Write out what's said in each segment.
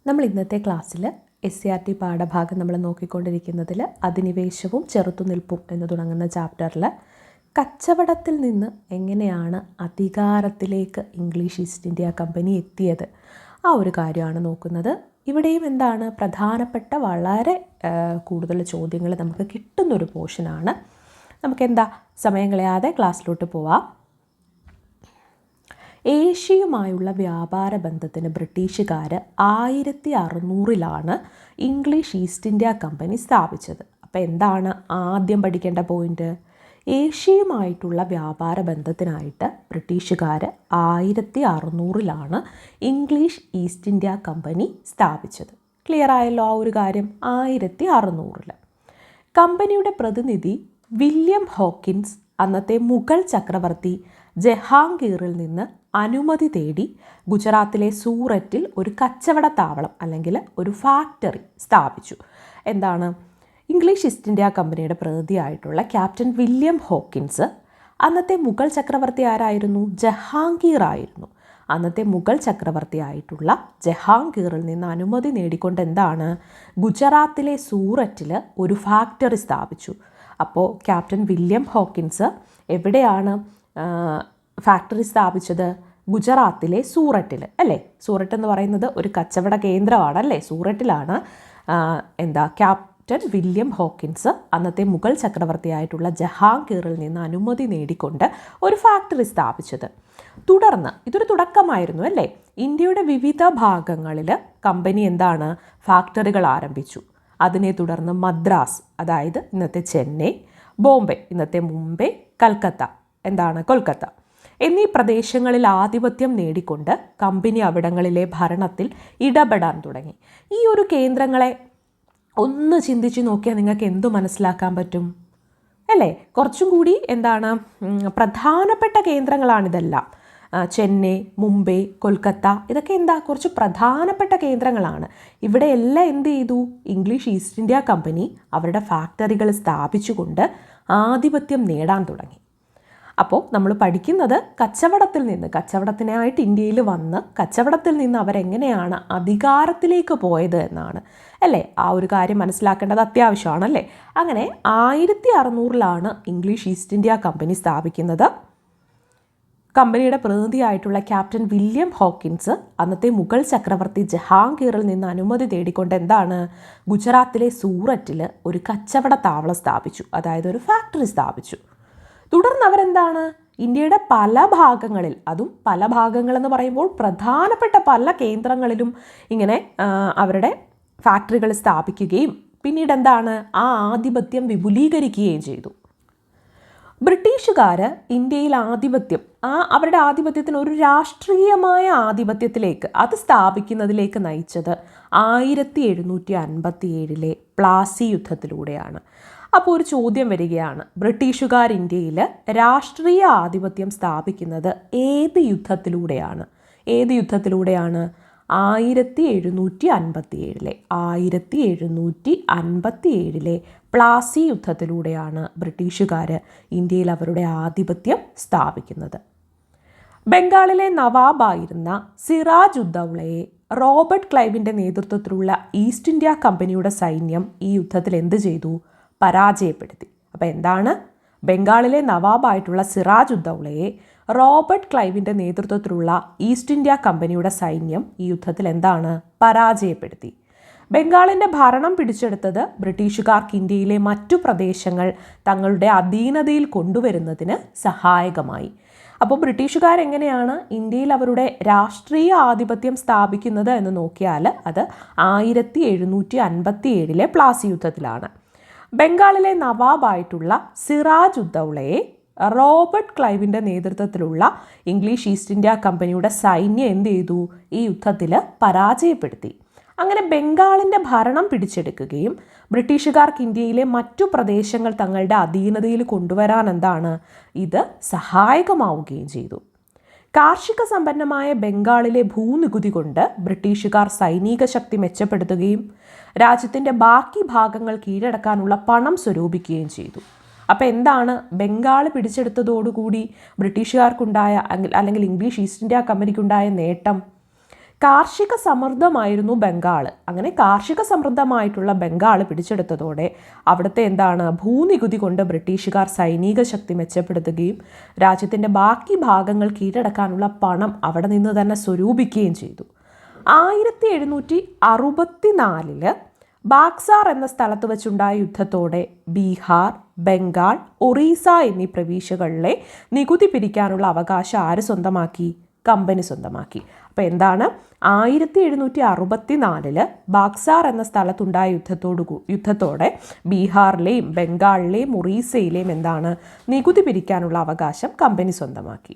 നമ്മൾ ഇന്നത്തെ ക്ലാസ്സിൽ SCERT പാഠഭാഗം നമ്മൾ നോക്കിക്കൊണ്ടിരിക്കുന്നതിൽ അധിനിവേശവും ചെറുത്തുനിൽപ്പും എന്ന് തുടങ്ങുന്ന ചാപ്റ്ററിൽ കച്ചവടത്തിൽ നിന്ന് എങ്ങനെയാണ് അധികാരത്തിലേക്ക് ഇംഗ്ലീഷ് ഈസ്റ്റ് ഇന്ത്യ കമ്പനി എത്തിയത് ആ ഒരു കാര്യമാണ് നോക്കുന്നത്. ഇവിടെയും എന്താണ് പ്രധാനപ്പെട്ട വളരെ കൂടുതൽ ചോദ്യങ്ങൾ നമുക്ക് കിട്ടുന്നൊരു പോർഷനാണ്. നമുക്കെന്താ സമയം കളയാതെ ക്ലാസ്സിലോട്ട് പോവാം. ഏഷ്യയുമായുള്ള വ്യാപാര ബന്ധത്തിന് ബ്രിട്ടീഷുകാർ 1600 ഇംഗ്ലീഷ് ഈസ്റ്റ് ഇന്ത്യ കമ്പനി സ്ഥാപിച്ചത്. അപ്പോൾ എന്താണ് ആദ്യം പഠിക്കേണ്ട പോയിന്റ്? ഏഷ്യയുമായിട്ടുള്ള വ്യാപാര ബന്ധത്തിനായിട്ട് ബ്രിട്ടീഷുകാർ 1600 ഇംഗ്ലീഷ് ഈസ്റ്റ് ഇന്ത്യ കമ്പനി സ്ഥാപിച്ചത്. ക്ലിയർ ആയല്ലോ ആ ഒരു കാര്യം? 1600. കമ്പനിയുടെ പ്രതിനിധി വില്യം ഹോക്കിൻസ് അന്നത്തെ മുഗൾ ചക്രവർത്തി ജഹാംഗീറിൽ നിന്ന് അനുമതി തേടി ഗുജറാത്തിലെ സൂററ്റിൽ ഒരു കച്ചവട താവളം അല്ലെങ്കിൽ ഒരു ഫാക്ടറി സ്ഥാപിച്ചു. എന്താണ്? ഇംഗ്ലീഷ് ഈസ്റ്റ് ഇന്ത്യ കമ്പനിയുടെ പ്രതിനിധിയായിട്ടുള്ള ക്യാപ്റ്റൻ വില്യം ഹോക്കിൻസ് അന്നത്തെ മുഗൾ ചക്രവർത്തി ആരായിരുന്നു? ജഹാംഗീർ ആയിരുന്നു. അന്നത്തെ മുഗൾ ചക്രവർത്തിയായിട്ടുള്ള ജഹാംഗീറിൽ നിന്ന് അനുമതി നേടിക്കൊണ്ട് എന്താണ് ഗുജറാത്തിലെ സൂററ്റിൽ ഒരു ഫാക്ടറി സ്ഥാപിച്ചു. അപ്പോൾ ക്യാപ്റ്റൻ വില്യം ഹോക്കിൻസ് എവിടെയാണ് ഫാക്ടറി സ്ഥാപിച്ചത്? ഗുജറാത്തിലെ സൂററ്റിൽ അല്ലേ? സൂററ്റ് എന്ന് പറയുന്നത് ഒരു കച്ചവട കേന്ദ്രമാണ് അല്ലേ? സൂററ്റിലാണ് ക്യാപ്റ്റൻ വില്യം ഹോക്കിൻസ് അന്നത്തെ മുഗൾ ചക്രവർത്തിയായിട്ടുള്ള ജഹാംഗീറിൽ നിന്ന് അനുമതി നേടിക്കൊണ്ട് ഒരു ഫാക്ടറി സ്ഥാപിച്ചത്. തുടർന്ന് ഇതൊരു തുടക്കമായിരുന്നു അല്ലേ? ഇന്ത്യയുടെ വിവിധ ഭാഗങ്ങളിൽ കമ്പനി എന്താണ് ഫാക്ടറികൾ ആരംഭിച്ചു. അതിനെ തുടർന്ന് മദ്രാസ്, അതായത് ഇന്നത്തെ ചെന്നൈ, ബോംബെ, ഇന്നത്തെ മുംബൈ, കൊൽക്കത്ത എന്നീ പ്രദേശങ്ങളിൽ ആധിപത്യം നേടിക്കൊണ്ട് കമ്പനി അവിടങ്ങളിലെ ഭരണത്തിൽ ഇടപെടാൻ തുടങ്ങി. ഈ ഒരു കേന്ദ്രങ്ങളെ ഒന്ന് ചിന്തിച്ച് നോക്കിയാൽ നിങ്ങൾക്ക് എന്തു മനസ്സിലാക്കാൻ പറ്റും അല്ലേ? കുറച്ചും കൂടി പ്രധാനപ്പെട്ട കേന്ദ്രങ്ങളാണിതെല്ലാം. ചെന്നൈ, മുംബൈ, കൊൽക്കത്ത ഇതൊക്കെ കുറച്ച് പ്രധാനപ്പെട്ട കേന്ദ്രങ്ങളാണ്. ഇവിടെ എല്ലാം എന്ത് ചെയ്തു? ഇംഗ്ലീഷ് ഈസ്റ്റ് ഇന്ത്യ കമ്പനി അവരുടെ ഫാക്ടറികൾ സ്ഥാപിച്ചുകൊണ്ട് ആധിപത്യം നേടാൻ തുടങ്ങി. അപ്പോൾ നമ്മൾ പഠിക്കുന്നത് കച്ചവടത്തിനായിട്ട് ഇന്ത്യയിൽ വന്ന് കച്ചവടത്തിൽ നിന്ന് അവരെങ്ങനെയാണ് അധികാരത്തിലേക്ക് പോയത് എന്നാണ് അല്ലേ? ആ ഒരു കാര്യം മനസ്സിലാക്കേണ്ടത് അത്യാവശ്യമാണല്ലേ? അങ്ങനെ 1600 ഇംഗ്ലീഷ് ഈസ്റ്റ് ഇന്ത്യ കമ്പനി സ്ഥാപിക്കുന്നത്. കമ്പനിയുടെ പ്രതിനിധിയായിട്ടുള്ള ക്യാപ്റ്റൻ വില്യം ഹോക്കിൻസ് അന്നത്തെ മുഗൾ ചക്രവർത്തി ജഹാംഗീറിൽ നിന്ന് അനുമതി തേടിക്കൊണ്ട് ഗുജറാത്തിലെ സൂററ്റിൽ ഒരു കച്ചവട താവളം സ്ഥാപിച്ചു, അതായത് ഒരു ഫാക്ടറി സ്ഥാപിച്ചു. തുടർന്ന് ഇന്ത്യയുടെ പല ഭാഗങ്ങളിൽ, അതും പല ഭാഗങ്ങളെന്ന് പറയുമ്പോൾ പ്രധാനപ്പെട്ട പല കേന്ദ്രങ്ങളിലും ഇങ്ങനെ അവരുടെ ഫാക്ടറികൾ സ്ഥാപിക്കുകയും പിന്നീട് ആ ആധിപത്യം വിപുലീകരിക്കുകയും ചെയ്തു. ബ്രിട്ടീഷുകാർ ഇന്ത്യയിൽ അവരുടെ ആധിപത്യത്തിന് ഒരു രാഷ്ട്രീയമായ ആധിപത്യത്തിലേക്ക് അത് സ്ഥാപിക്കുന്നതിലേക്ക് നയിച്ചത് 1757 പ്ലാസി യുദ്ധത്തിലൂടെയാണ്. അപ്പോൾ ഒരു ചോദ്യം വരികയാണ്, ബ്രിട്ടീഷുകാർ ഇന്ത്യയിൽ രാഷ്ട്രീയ ആധിപത്യം സ്ഥാപിക്കുന്നത് ഏത് യുദ്ധത്തിലൂടെയാണ്? 1757 പ്ലാസി യുദ്ധത്തിലൂടെയാണ് ബ്രിട്ടീഷുകാർ ഇന്ത്യയിൽ അവരുടെ ആധിപത്യം സ്ഥാപിക്കുന്നത്. ബംഗാളിലെ നവാബായിരുന്ന സിറാജ് ഉദ്ദൗളയെ റോബർട്ട് ക്ലൈവിൻ്റെ നേതൃത്വത്തിലുള്ള ഈസ്റ്റ് ഇന്ത്യ കമ്പനിയുടെ സൈന്യം ഈ യുദ്ധത്തിൽ എന്ത് ചെയ്തു? പരാജയപ്പെടുത്തി. അപ്പോൾ ബംഗാളിലെ നവാബായിട്ടുള്ള സിറാജ് ഉദ്ദൗളയെ റോബർട്ട് ക്ലൈവിൻ്റെ നേതൃത്വത്തിലുള്ള ഈസ്റ്റ് ഇന്ത്യ കമ്പനിയുടെ സൈന്യം ഈ യുദ്ധത്തിൽ പരാജയപ്പെടുത്തി. ബംഗാളിൻ്റെ ഭരണം പിടിച്ചെടുത്തത് ബ്രിട്ടീഷുകാർക്ക് ഇന്ത്യയിലെ മറ്റു പ്രദേശങ്ങൾ തങ്ങളുടെ അധീനതയിൽ കൊണ്ടുവരുന്നതിന് സഹായകമായി. അപ്പോൾ ബ്രിട്ടീഷുകാരെങ്ങനെയാണ് ഇന്ത്യയിൽ അവരുടെ രാഷ്ട്രീയ ആധിപത്യം സ്ഥാപിക്കുന്നത് എന്ന് നോക്കിയാൽ അത് 1757 പ്ലാസി യുദ്ധത്തിലാണ്. ബംഗാളിലെ നവാബായിട്ടുള്ള സിറാജ് ഉദ്ദൗളയെ റോബർട്ട് ക്ലൈവിൻ്റെ നേതൃത്വത്തിലുള്ള ഇംഗ്ലീഷ് ഈസ്റ്റ് ഇന്ത്യ കമ്പനിയുടെ സൈന്യം എന്ത് ചെയ്തു? ഈ യുദ്ധത്തിൽ പരാജയപ്പെടുത്തി. അങ്ങനെ ബംഗാളിൻ്റെ ഭരണം പിടിച്ചെടുക്കുകയും ബ്രിട്ടീഷുകാർക്ക് ഇന്ത്യയിലെ മറ്റു പ്രദേശങ്ങൾ തങ്ങളുടെ അധീനതയിൽ കൊണ്ടുവരാൻ ഇത് സഹായകമാവുകയും ചെയ്തു. കാർഷിക സമ്പന്നമായ ബംഗാളിലെ ഭൂനികുതി കൊണ്ട് ബ്രിട്ടീഷുകാർ സൈനിക ശക്തി മെച്ചപ്പെടുത്തുകയും രാജ്യത്തിൻ്റെ ബാക്കി ഭാഗങ്ങൾ കീഴടക്കാനുള്ള പണം സ്വരൂപിക്കുകയും ചെയ്തു. അപ്പോൾ ബംഗാൾ പിടിച്ചെടുത്തതോടുകൂടി ബ്രിട്ടീഷുകാർക്കുണ്ടായ അല്ലെങ്കിൽ ഇംഗ്ലീഷ് ഈസ്റ്റ് ഇന്ത്യ കമ്പനിക്കുണ്ടായ നേട്ടം? കാർഷിക സമൃദ്ധമായിരുന്നു ബംഗാൾ. അങ്ങനെ കാർഷിക സമൃദ്ധമായിട്ടുള്ള ബംഗാൾ പിടിച്ചെടുത്തതോടെ അവിടുത്തെ ഭൂനികുതി കൊണ്ട് ബ്രിട്ടീഷുകാർ സൈനിക ശക്തി മെച്ചപ്പെടുത്തുകയും രാജ്യത്തിൻ്റെ ബാക്കി ഭാഗങ്ങൾ കീഴടക്കാനുള്ള പണം അവിടെ നിന്ന് തന്നെ സ്വരൂപിക്കുകയും ചെയ്തു. 1764 ബാക്സാർ എന്ന സ്ഥലത്ത് വെച്ചുണ്ടായ യുദ്ധത്തോടെ ബീഹാർ, ബംഗാൾ, ഒറീസ എന്നീ പ്രവിശ്യകളിലെ നികുതി പിരിക്കാനുള്ള അവകാശം ആര് സ്വന്തമാക്കി? കമ്പനി സ്വന്തമാക്കി. അപ്പോൾ 1764 ബാക്സാർ എന്ന സ്ഥലത്തുണ്ടായ യുദ്ധത്തോടെ ബീഹാറിലെയും ബംഗാളിലെയും ഒറീസയിലെയും നികുതി പിരിക്കാനുള്ള അവകാശം കമ്പനി സ്വന്തമാക്കി.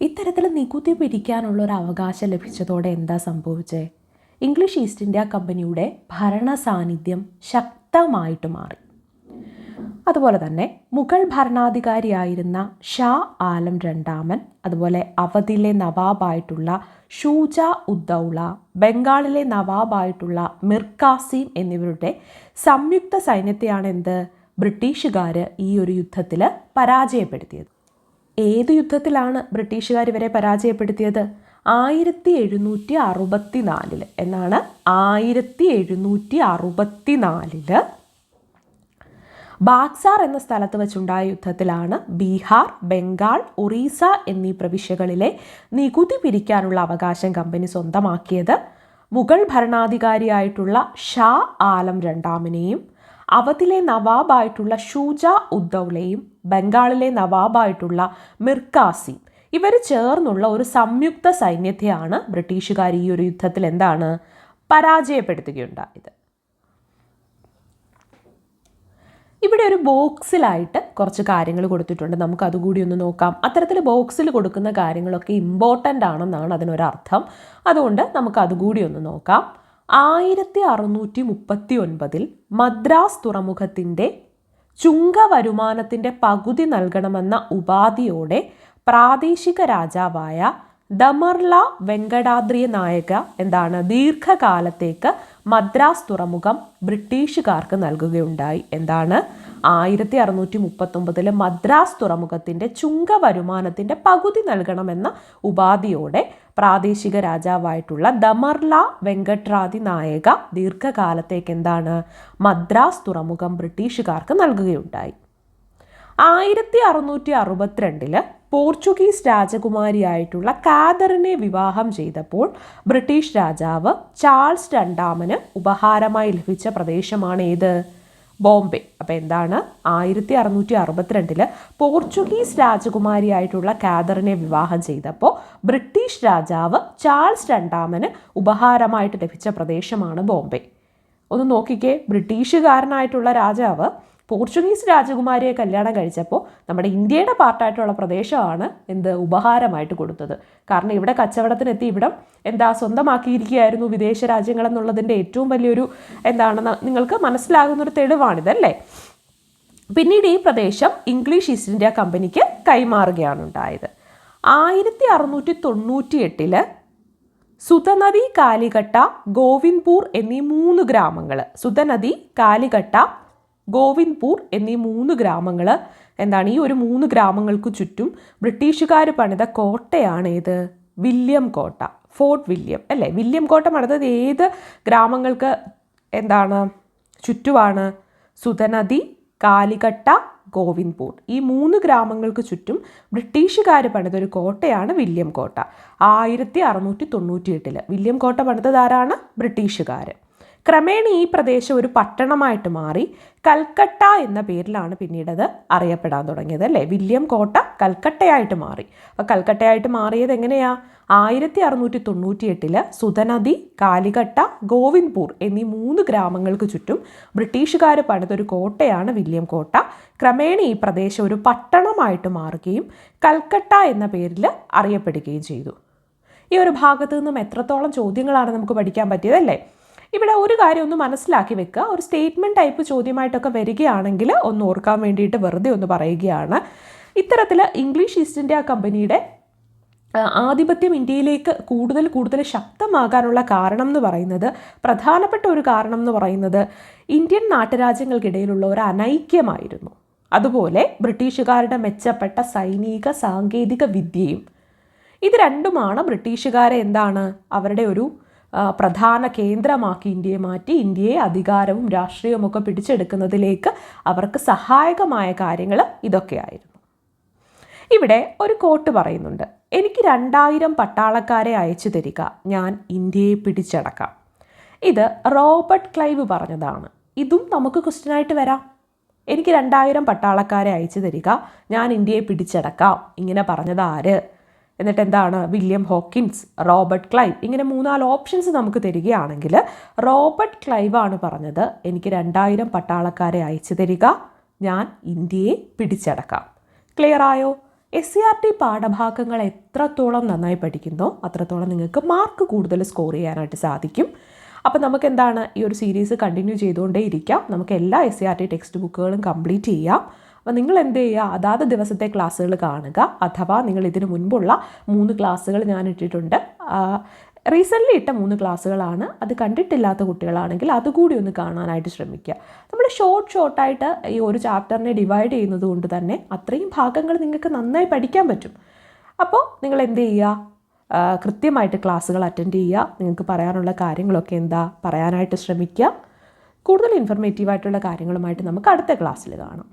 ഇത്തരത്തിൽ നികുതി പിരിക്കാനുള്ള ഒരു അവകാശം ലഭിച്ചതോടെ എന്താ സംഭവിച്ചത്? ഇംഗ്ലീഷ് ഈസ്റ്റ് ഇന്ത്യ കമ്പനിയുടെ ഭരണ സാന്നിധ്യം ശക്തമായിട്ട് മാറി. അതുപോലെ തന്നെ മുഗൾ ഭരണാധികാരിയായിരുന്ന ഷാ ആലം രണ്ടാമൻ, അതുപോലെ അവധിലെ നവാബായിട്ടുള്ള ഷൂജാ ഉദ്ദൗള, ബംഗാളിലെ നവാബായിട്ടുള്ള മിർ കാസിം എന്നിവരുടെ സംയുക്ത സൈന്യത്തെയാണ് ബ്രിട്ടീഷുകാർ ഈ ഒരു യുദ്ധത്തിൽ പരാജയപ്പെടുത്തിയത്. ഏത് യുദ്ധത്തിലാണ് ബ്രിട്ടീഷുകാർ ഇവരെ പരാജയപ്പെടുത്തിയത്? 1764 എന്നാണ്. 1764 ബാക്സാർ എന്ന സ്ഥലത്ത് വെച്ചുണ്ടായ യുദ്ധത്തിലാണ് ബീഹാർ, ബംഗാൾ, ഒറീസ എന്നീ പ്രവിശ്യകളിലെ നികുതി പിരിക്കാനുള്ള അവകാശം കമ്പനി സ്വന്തമാക്കിയത്. മുഗൾ ഭരണാധികാരിയായിട്ടുള്ള ഷാ ആലം രണ്ടാമനെയും അവധിലെ നവാബായിട്ടുള്ള ഷൂജാ ഉദ്ദൗളയും ബംഗാളിലെ നവാബായിട്ടുള്ള മിർ കാസിം ഇവർ ചേർന്നുള്ള ഒരു സംയുക്ത സൈന്യത്തെയാണ് ബ്രിട്ടീഷുകാർ ഈ ഒരു യുദ്ധത്തിൽ പരാജയപ്പെടുത്തുകയുണ്ടായത്. ഇവിടെ ഒരു ബോക്സിലായിട്ട് കുറച്ച് കാര്യങ്ങൾ കൊടുത്തിട്ടുണ്ട്. നമുക്ക് അതുകൂടി ഒന്ന് നോക്കാം. അത്തരത്തിൽ ബോക്സിൽ കൊടുക്കുന്ന കാര്യങ്ങളൊക്കെ ഇമ്പോർട്ടൻ്റ് ആണെന്നാണ് അതിനൊരർത്ഥം. അതുകൊണ്ട് നമുക്ക് അതുകൂടി ഒന്ന് നോക്കാം. 1639 മദ്രാസ് തുറമുഖത്തിൻ്റെ ചുങ്ക വരുമാനത്തിൻ്റെ പകുതി നൽകണമെന്ന ഉപാധിയോടെ പ്രാദേശിക രാജാവായ ദമർല വെങ്കടാദ്രി നായക ദീർഘകാലത്തേക്ക് മദ്രാസ് തുറമുഖം ബ്രിട്ടീഷുകാർക്ക് നൽകുകയുണ്ടായി. 1639 മദ്രാസ് തുറമുഖത്തിൻ്റെ ചുങ്ക വരുമാനത്തിൻ്റെ പകുതി നൽകണമെന്ന ഉപാധിയോടെ പ്രാദേശിക രാജാവായിട്ടുള്ള ദമർല വെങ്കട്രാതി നായക ദീർഘകാലത്തേക്ക് മദ്രാസ് തുറമുഖം ബ്രിട്ടീഷുകാർക്ക് നൽകുകയുണ്ടായി. 1662 പോർച്ചുഗീസ് രാജകുമാരിയായിട്ടുള്ള കാതറിനെ വിവാഹം ചെയ്തപ്പോൾ ബ്രിട്ടീഷ് രാജാവ് ചാൾസ് രണ്ടാമന് ഉപഹാരമായി ലഭിച്ച പ്രദേശമാണ് ബോംബെ. അപ്പോൾ 1662 പോർച്ചുഗീസ് രാജകുമാരിയായിട്ടുള്ള കാതറിനെ വിവാഹം ചെയ്തപ്പോൾ ബ്രിട്ടീഷ് രാജാവ് ചാൾസ് രണ്ടാമന് ഉപഹാരമായിട്ട് ലഭിച്ച പ്രദേശമാണ് ബോംബെ. ഒന്ന് നോക്കിക്കേ, ബ്രിട്ടീഷുകാരനായിട്ടുള്ള രാജാവ് പോർച്ചുഗീസ് രാജകുമാരിയെ കല്യാണം കഴിച്ചപ്പോൾ നമ്മുടെ ഇന്ത്യയുടെ പാർട്ടായിട്ടുള്ള പ്രദേശമാണ് ഉപഹാരമായിട്ട് കൊടുത്തത്. കാരണം ഇവിടെ കച്ചവടത്തിനെത്തി ഇവിടം സ്വന്തമാക്കിയിരിക്കുകയായിരുന്നു വിദേശ രാജ്യങ്ങളെന്നുള്ളതിൻ്റെ ഏറ്റവും വലിയൊരു നിങ്ങൾക്ക് മനസ്സിലാകുന്നൊരു തെളിവാണിതല്ലേ. പിന്നീട് ഈ പ്രദേശം ഇംഗ്ലീഷ് ഈസ്റ്റ് ഇന്ത്യ കമ്പനിക്ക് കൈമാറുകയാണ് ഉണ്ടായത്. 1698 സുതനദി, കാലിക്കട്ട, ഗോവിന്ദ്പൂർ എന്നീ 3 ഗ്രാമങ്ങൾ, സുതനദി, കാലിക്കട്ട, ഗോവിന്ദ്പൂർ എന്നീ 3 ഗ്രാമങ്ങൾ ഈ ഒരു 3 ഗ്രാമങ്ങൾക്ക് ചുറ്റും ബ്രിട്ടീഷുകാർ പണിത കോട്ടയാണ് വില്യം കോട്ട, ഫോർട്ട് വില്യം അല്ലേ. വില്യം കോട്ട പണിതത് ഏത് ഗ്രാമങ്ങൾക്ക് ചുറ്റുമാണ്? സുതനദി, കാലിക്കട്ട, ഗോവിന്ദ്പൂർ ഈ 3 ഗ്രാമങ്ങൾക്ക് ചുറ്റും ബ്രിട്ടീഷുകാർ പണിതൊരു കോട്ടയാണ് വില്യം കോട്ട. 1698 വില്യം കോട്ട പണിതത് ആരാണ്? ബ്രിട്ടീഷുകാർ. ക്രമേണ ഈ പ്രദേശം ഒരു പട്ടണമായിട്ട് മാറി കൽക്കട്ട എന്ന പേരിലാണ് പിന്നീടത് അറിയപ്പെടാൻ തുടങ്ങിയത് അല്ലേ. വില്യം കോട്ട കൽക്കട്ടയായിട്ട് മാറി. അപ്പോൾ കൽക്കട്ടയായിട്ട് മാറിയത് എങ്ങനെയാ? 1698 സുതനദി, കാലിക്കട്ട, ഗോവിന്ദ്പൂർ എന്നീ 3 ഗ്രാമങ്ങൾക്ക് ചുറ്റും ബ്രിട്ടീഷുകാർ പണിതൊരു കോട്ടയാണ് വില്യം കോട്ട. ക്രമേണ ഈ പ്രദേശം ഒരു പട്ടണമായിട്ട് മാറുകയും കൽക്കട്ട എന്ന പേരിൽ അറിയപ്പെടുകയും ചെയ്തു. ഈ ഒരു ഭാഗത്തു നിന്നും എത്രത്തോളം ചോദ്യങ്ങളാണ് നമുക്ക് പഠിക്കാൻ പറ്റിയതല്ലേ. ഇവിടെ ഒരു കാര്യം ഒന്ന് മനസ്സിലാക്കി വെക്കുക. ഒരു സ്റ്റേറ്റ്മെൻറ്റ് ടൈപ്പ് ചോദ്യമായിട്ടൊക്കെ വരികയാണെങ്കിൽ ഒന്ന് ഓർക്കാൻ വേണ്ടിയിട്ട് വെറുതെ ഒന്ന് പറയുകയാണ്. ഇത്തരത്തിൽ ഇംഗ്ലീഷ് ഈസ്റ്റ് ഇന്ത്യ കമ്പനിയുടെ ആധിപത്യം ഇന്ത്യയിലേക്ക് കൂടുതൽ ശക്തമാകാനുള്ള കാരണം എന്ന് പറയുന്നത്, പ്രധാനപ്പെട്ട ഒരു കാരണം എന്ന് പറയുന്നത് ഇന്ത്യൻ നാട്ടുരാജ്യങ്ങൾക്കിടയിലുള്ള ഒരു അനൈക്യമായിരുന്നു. അതുപോലെ ബ്രിട്ടീഷുകാരുടെ മെച്ചപ്പെട്ട സൈനിക സാങ്കേതിക വിദ്യയും ഇത് രണ്ടുമാണ് ബ്രിട്ടീഷുകാരെ എന്താണ് അവരുടെ ഒരു പ്രധാന കേന്ദ്രമാക്കി ഇന്ത്യയെ മാറ്റി ഇന്ത്യയെ അധികാരവും രാഷ്ട്രീയവും ഒക്കെ പിടിച്ചെടുക്കുന്നതിലേക്ക് അവർക്ക് സഹായകമായ കാര്യങ്ങൾ ഇതൊക്കെയായിരുന്നു. ഇവിടെ ഒരു കോട്ട് പറയുന്നുണ്ട്, എനിക്ക് 2000 പട്ടാളക്കാരെ അയച്ചു തരിക, ഞാൻ ഇന്ത്യയെ പിടിച്ചടക്കാം. ഇത് റോബർട്ട് ക്ലൈവ് പറഞ്ഞതാണ്. ഇതും നമുക്ക് ക്വസ്റ്റ്യനായിട്ട് വരാം. എനിക്ക് 2000 പട്ടാളക്കാരെ അയച്ചു തരിക, ഞാൻ ഇന്ത്യയെ പിടിച്ചടക്കാം. ഇങ്ങനെ പറഞ്ഞത് ആര്? എന്നിട്ട് എന്താണ്? William Hawkins, Robert Clive. ഇങ്ങനെ 3-4 ഓപ്ഷൻസ് നമുക്ക് തരികയാണെങ്കിൽ റോബർട്ട് ക്ലൈവ് ആണ് പറഞ്ഞത് എനിക്ക് 2000 പട്ടാളക്കാരെ അയച്ചു തരിക, ഞാൻ ഇന്ത്യയെ പിടിച്ചടക്കാം. ക്ലിയർ ആയോ? SCERT പാഠഭാഗങ്ങൾ എത്രത്തോളം നന്നായി പഠിക്കുന്നോ അത്രത്തോളം നിങ്ങൾക്ക് മാർക്ക് കൂടുതൽ സ്കോർ ചെയ്യാനായിട്ട് സാധിക്കും. അപ്പോൾ നമുക്ക് എന്താണ് ഈ ഒരു സീരീസ് കണ്ടിന്യൂ ചെയ്തുകൊണ്ടേ ഇരിക്കാം. നമുക്ക് എല്ലാ SCERT ടെക്സ്റ്റ് ബുക്കുകളും കംപ്ലീറ്റ് ചെയ്യാം. അപ്പോൾ നിങ്ങൾ എന്ത് ചെയ്യുക, അതാത് ദിവസത്തെ ക്ലാസ്സുകൾ കാണുക. അഥവാ നിങ്ങൾ ഇതിനു മുൻപുള്ള 3 ക്ലാസ്സുകൾ ഞാൻ ഇട്ടിട്ടുണ്ട്. റീസെൻ്റ്ലി ഇട്ട 3 ക്ലാസ്സുകളാണ്. അത് കണ്ടിട്ടില്ലാത്ത കുട്ടികളാണെങ്കിൽ അതുകൂടി ഒന്ന് കാണാനായിട്ട് ശ്രമിക്കുക. നമ്മൾ ഷോർട്ടായിട്ട് ഈ ഒരു ചാപ്റ്ററിനെ ഡിവൈഡ് ചെയ്യുന്നത് കൊണ്ട് തന്നെ അത്രയും ഭാഗങ്ങൾ നിങ്ങൾക്ക് നന്നായി പഠിക്കാൻ പറ്റും. അപ്പോൾ നിങ്ങൾ എന്ത് ചെയ്യുക, കൃത്യമായിട്ട് ക്ലാസ്സുകൾ അറ്റൻഡ് ചെയ്യുക. നിങ്ങൾക്ക് പറയാനുള്ള കാര്യങ്ങളൊക്കെ പറയാനായിട്ട് ശ്രമിക്കുക. കൂടുതൽ ഇൻഫർമേറ്റീവായിട്ടുള്ള കാര്യങ്ങളുമായിട്ട് നമുക്ക് അടുത്ത ക്ലാസ്സിൽ കാണാം.